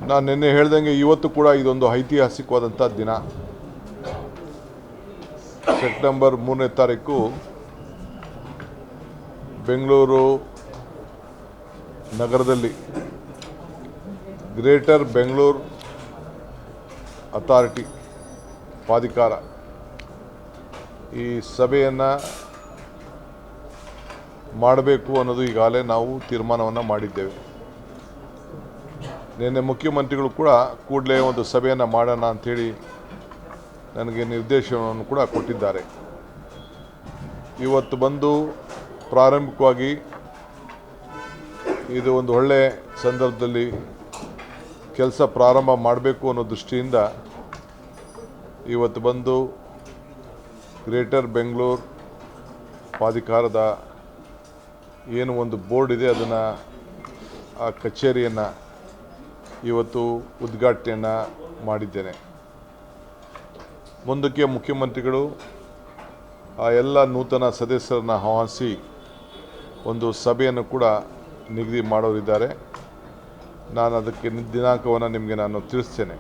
ನಾನು ನಿನ್ನೆ ಹೇಳ್ದಂಗೆ ಇವತ್ತು ಕೂಡ ಇದೊಂದು ಐತಿಹಾಸಿಕವಾದಂಥ ದಿನ. ಸೆಪ್ಟೆಂಬರ್ 3ನೇ ತಾರೀಕು ಬೆಂಗಳೂರು ನಗರದಲ್ಲಿ ಗ್ರೇಟರ್ ಬೆಂಗಳೂರು ಅಥಾರಿಟಿ ಪ್ರಾಧಿಕಾರ ಈ ಸಭೆಯನ್ನು ಮಾಡಬೇಕು ಅನ್ನೋದು ಈಗಾಗಲೇ ನಾವು ತೀರ್ಮಾನವನ್ನು ಮಾಡಿದ್ದೇವೆ. ನಿನ್ನೆ ಮುಖ್ಯಮಂತ್ರಿಗಳು ಕೂಡ ಕೂಡಲೇ ಒಂದು ಸಭೆಯನ್ನು ಮಾಡೋಣ ಅಂಥೇಳಿ ನನಗೆ ನಿರ್ದೇಶನವನ್ನು ಕೂಡ ಕೊಟ್ಟಿದ್ದಾರೆ. ಇವತ್ತು ಬಂದು ಪ್ರಾರಂಭಿಕವಾಗಿ ಇದು ಒಂದು ಒಳ್ಳೆಯ ಸಂದರ್ಭದಲ್ಲಿ ಕೆಲಸ ಪ್ರಾರಂಭ ಮಾಡಬೇಕು ಅನ್ನೋ ದೃಷ್ಟಿಯಿಂದ ಇವತ್ತು ಬಂದು ಗ್ರೇಟರ್ ಬೆಂಗಳೂರು ಪ್ರಾಧಿಕಾರದ ಏನು ಒಂದು ಬೋರ್ಡ್ ಇದೆ ಅದನ್ನು ಆ ಕಚೇರಿಯನ್ನು ಇವತ್ತು ಉದ್ಘಾಟನೆಯನ್ನು ಮಾಡಿದ್ದೇನೆ. ಮುಂದಕ್ಕೆ ಮುಖ್ಯಮಂತ್ರಿಗಳು ಆ ಎಲ್ಲ ನೂತನ ಸದಸ್ಯರನ್ನು ಆಹ್ವಾನಿಸಿ ಒಂದು ಸಭೆಯನ್ನು ಕೂಡ ನಿಗದಿ ಮಾಡೋರಿದ್ದಾರೆ. ನಾನು ಅದಕ್ಕೆ ದಿನಾಂಕವನ್ನು ನಿಮಗೆ ತಿಳಿಸ್ತೇನೆ.